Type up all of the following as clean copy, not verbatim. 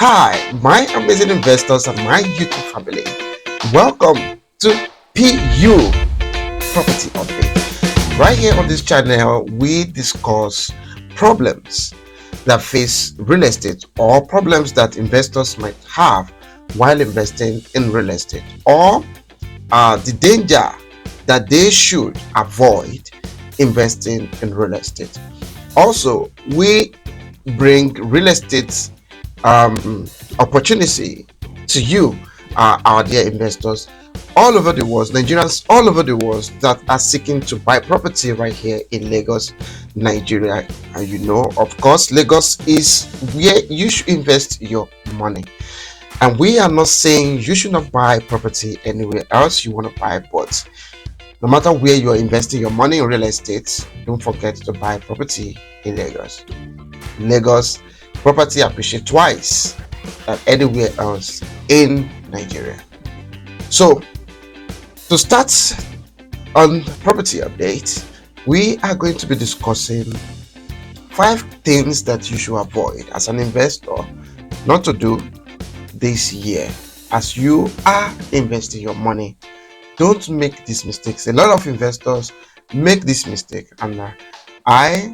Hi, my amazing investors and my YouTube family. Welcome to PU Property Update. Right here on this channel, we discuss problems that face real estate or problems that investors might have while investing in real estate, or the danger that they should avoid investing in real estate. Also, we bring real estate opportunity to you, our dear investors all over the world, Nigerians all over the world that are seeking to buy property right here in Lagos, Nigeria. And you know, of course, Lagos is where you should invest your money. And we are not saying you should not buy property anywhere else you want to buy, but no matter where you are investing your money in real estate, don't forget to buy property in Lagos. Lagos property appreciate twice than anywhere else in Nigeria. So, to start on property update, we are going to be discussing 5 things that you should avoid as an investor not to do this year as you are investing your money. Don't make these mistakes. A lot of investors make this mistake, and I,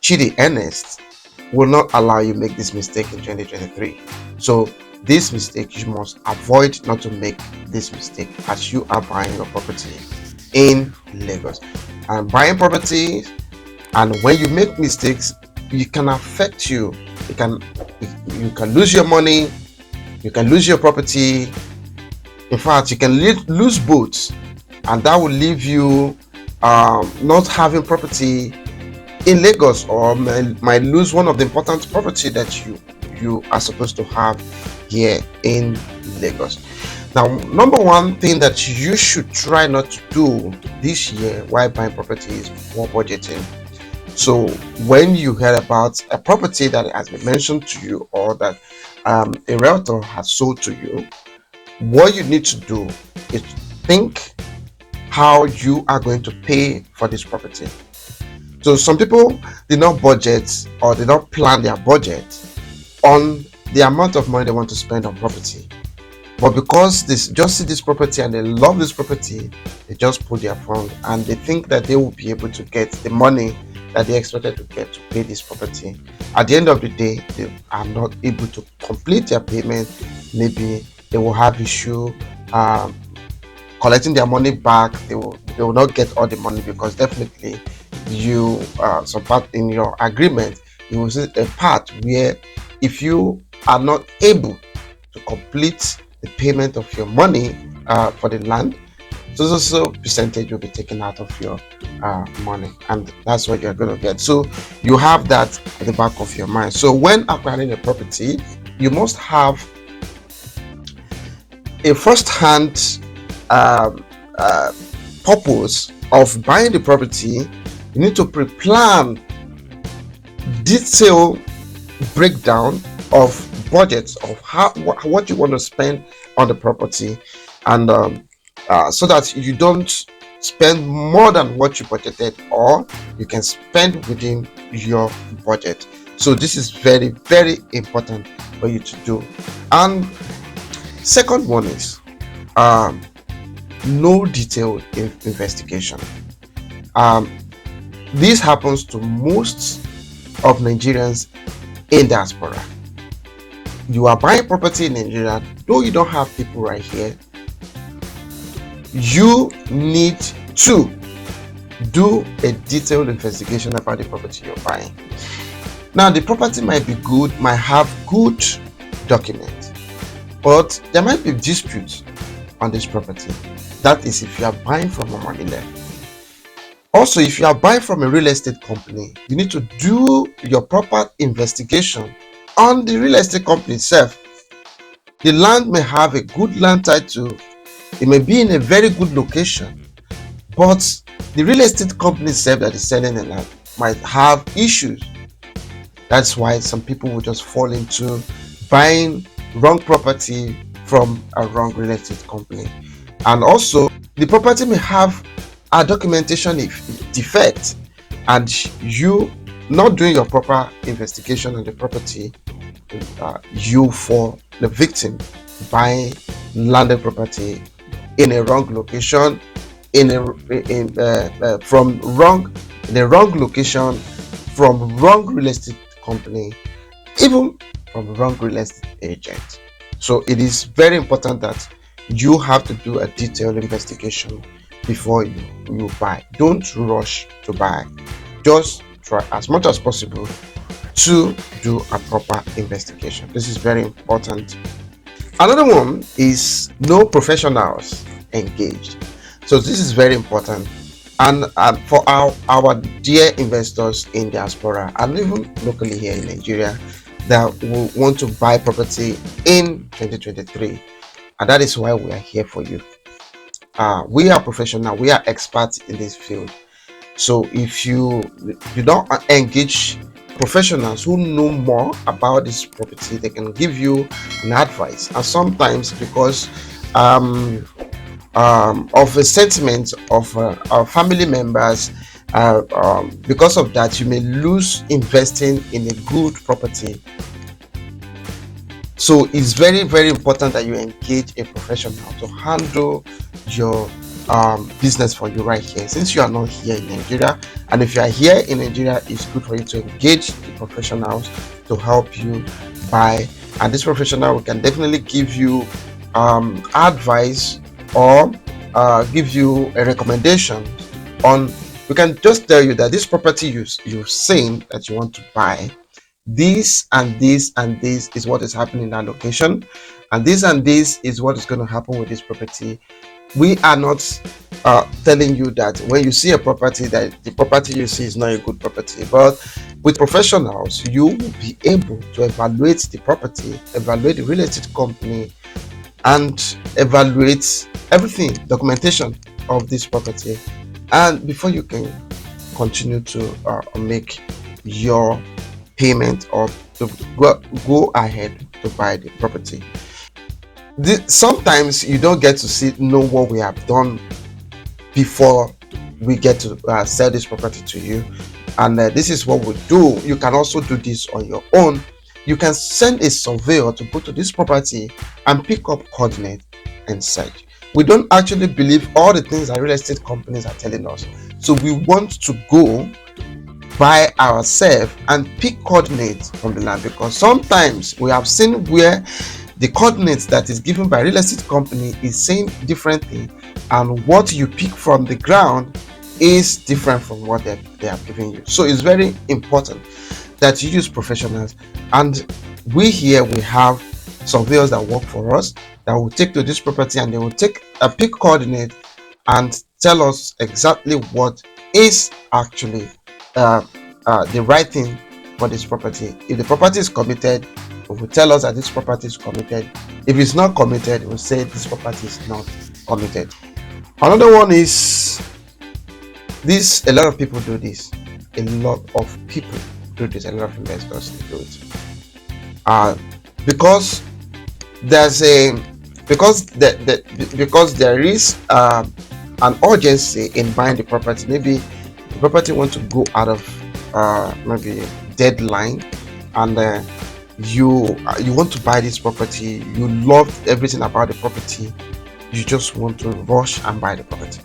Chidi Ernest, will not allow you make this mistake in 2023. So this mistake you must avoid not to make this mistake as you are buying your property in Lagos. And buying property, and when you make mistakes, it can affect you. You can lose your money, you can lose your property. In fact, you can lose both, and that will leave you not having property in Lagos, or might lose one of the important property that you are supposed to have here in Lagos. Now, number one thing that you should try not to do this year while buying property is poor budgeting. So when you hear about a property that has been mentioned to you, or that a realtor has sold to you, what you need to do is think how you are going to pay for this property. So some people did not budget, or did not plan their budget on the amount of money they want to spend on property. But because they just see this property and they love this property, they just put their fund and they think that they will be able to get the money that they expected to get to pay this property. At the end of the day, they are not able to complete their payment. Maybe they will have issue collecting their money back. They will not get all the money, because definitely you some part in your agreement, you will see a part where if you are not able to complete the payment of your money for the land, so percentage will be taken out of your money, and that's what you're going to get. So you have that at the back of your mind. So when acquiring a property, you must have a first-hand purpose of buying the property. You need to pre-plan detailed breakdown of budgets of what you want to spend on the property, and so that you don't spend more than what you budgeted, or you can spend within your budget. So this is very, very important for you to do. And second one is no detailed investigation. This happens to most of Nigerians in diaspora. You are buying property in Nigeria, though you don't have people right here. You need to do a detailed investigation about the property you're buying. Now, the property might be good, might have good documents, but there might be disputes on this property. That is if you are buying from a money lender. Also, if you are buying from a real estate company, you need to do your proper investigation on the real estate company itself. The land may have a good land title, it may be in a very good location, but the real estate company itself that is selling the land might have issues. That's why some people will just fall into buying wrong property from a wrong real estate company. And also, the property may have a documentation defect, and you not doing your proper investigation on the property you for the victim buying landed property in a wrong location, in a from wrong in a wrong location, from wrong real estate company, even from wrong real estate agent. So it is very important that you have to do a detailed investigation before you buy. Don't rush to buy. Just try as much as possible to do a proper investigation. This is very important. Another one is no professionals engaged. So this is very important. And for our dear investors in diaspora and even locally here in Nigeria that will want to buy property in 2023, and that is why we are here for you. We are professional, we are experts in this field. So if you don't engage professionals who know more about this property, they can give you an advice. And sometimes because of a sentiment of our family members, because of that, you may lose investing in a good property. So it's very, very important that you engage a professional to handle your business for you right here, since you are not here in Nigeria. And if you are here in Nigeria, it's good for you to engage the professionals to help you buy. And this professional can definitely give you advice or give you a recommendation on. We can just tell you that this property you've seen that you want to buy, this and this and this is what is happening in that location, and this is what is going to happen with this property. We are not telling you that when you see a property that the property you see is not a good property, but with professionals you will be able to evaluate the property, evaluate the real estate company, and evaluate everything, documentation of this property, and before you can continue to make your payment or to go ahead to buy the property. Sometimes you don't get to know what we have done before we get to sell this property to you, and this is what we do. You can also do this on your own. You can send a surveyor to go to this property and pick up coordinates and search. We don't actually believe all the things that real estate companies are telling us, so we want to go by ourselves and pick coordinates from the land, because sometimes we have seen where the coordinates that is given by real estate company is saying differently, and what you pick from the ground is different from what they are giving you. So it's very important that you use professionals, and we have surveyors that work for us that will take to this property, and they will take a pick coordinate and tell us exactly what is actually the right thing for this property. If the property is committed, it will tell us that this property is committed. If it's not committed, it will say this property is not committed. Another one is this. A lot of people do this. A lot of people do this. A lot of investors do it. Because there's because there is an urgency in buying the property. Maybe the property wants to go out of maybe deadline, and you want to buy this property. You love everything about the property. You just want to rush and buy the property.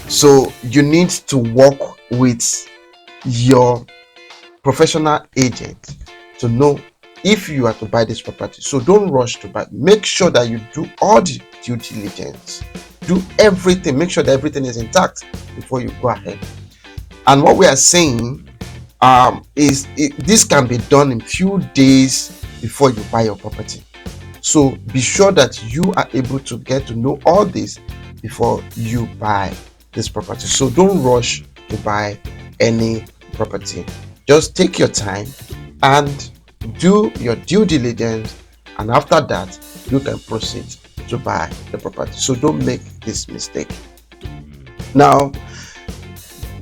So you need to work with your professional agent to know if you are to buy this property. So don't rush to buy. Make sure that you do all the due diligence. Do everything. Make sure that everything is intact before you go ahead. And what we are saying is this can be done in few days before you buy your property. So be sure that you are able to get to know all this before you buy this property. So don't rush to buy any property. Just take your time and do your due diligence, and after that you can proceed to buy the property. So don't make this mistake. Now,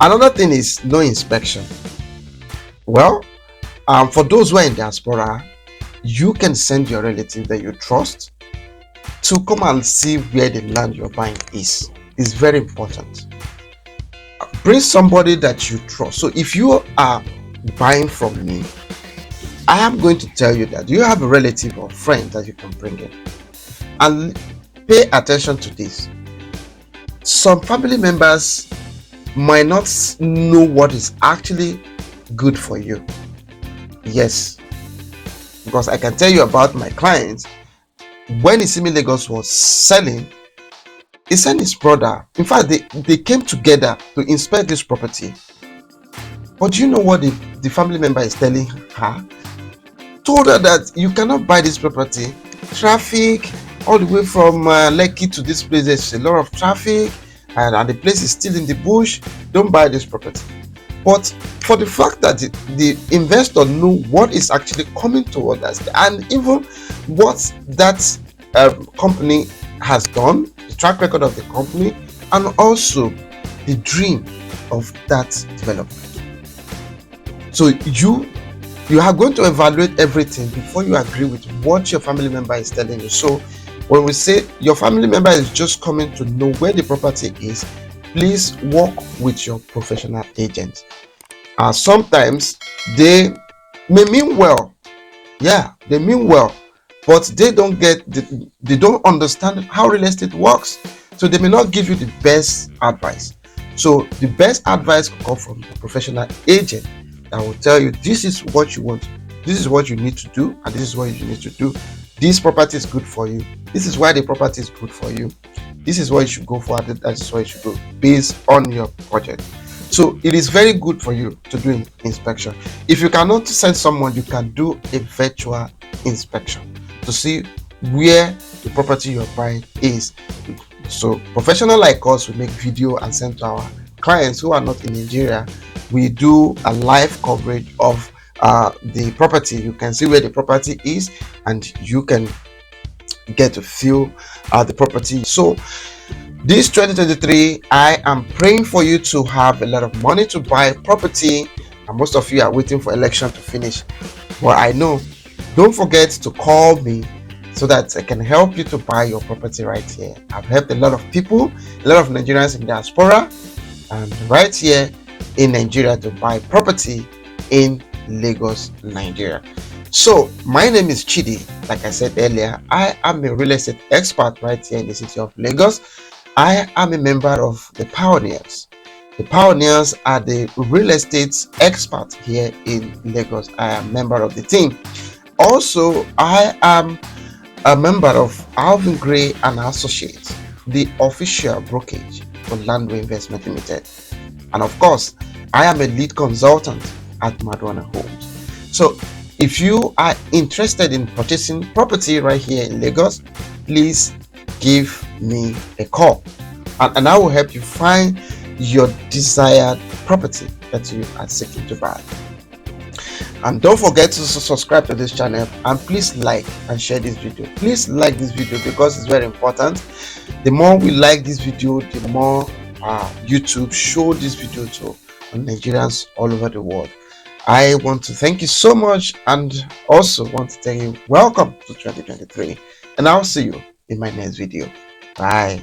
another thing is no inspection. Well, for those who are in diaspora, you can send your relative that you trust to come and see where the land you're buying is. It's very important. Bring somebody that you trust. So if you are buying from me, I am going to tell you that you have a relative or friend that you can bring in. And pay attention to this. Some family members might not know what is actually good for you. Yes, because I can tell you about my clients. When Isimi Lagos was selling, he sent his brother. In fact, they came together to inspect this property. But do you know what the family member is telling her? Told her that you cannot buy this property. Traffic all the way from Lekki to this place, there's a lot of traffic, and the place is still in the bush. Don't buy this property. But for the fact that the investor knew what is actually coming toward us, and even what that company has done, the track record of the company, and also the dream of that development. So you are going to evaluate everything before you agree with what your family member is telling you. So when we say your family member is just coming to know where the property is, please work with your professional agent. Sometimes they may mean well, they mean well, but they don't understand how real estate works, so they may not give you the best advice. So the best advice will come from a professional agent that will tell you, this is what you want, this is what you need to do, and this is what you need to do. This property is good for you, this is why the property is good for you, this is what you should go for, that is why you should go based on your budget. So it is very good for you to do an inspection. If you cannot send someone, you can do a virtual inspection to see where the property you're buying is. So professional like us will make video and send to our clients who are not in Nigeria. We do a live coverage of the property. You can see where the property is, and you can get to feel the property. So this 2023, I am praying for you to have a lot of money to buy property, and most of you are waiting for election to finish. Well, I know. Don't forget to call me so that I can help you to buy your property right here. I've helped a lot of people, a lot of Nigerians in diaspora, and right here in Nigeria to buy property in Lagos, Nigeria. So my name is Chidi. Like I said earlier, I am a real estate expert right here in the city of Lagos. I am a member of the Pioneers. The Pioneers are the real estate experts here in Lagos. I am a member of the team. Also, I am a member of Alvin Gray and Associates, the official brokerage for Landway Investment Limited. And of course, I am a lead consultant at Madwana Homes. So if you are interested in purchasing property right here in Lagos, please give me a call, and I will help you find your desired property that you are seeking to buy. And don't forget to subscribe to this channel, and please like and share this video. Please like this video because it's very important. The more we like this video, the more YouTube show this video to Nigerians all over the world. I want to thank you so much, and also want to tell you welcome to 2023, and I'll see you in my next video. Bye.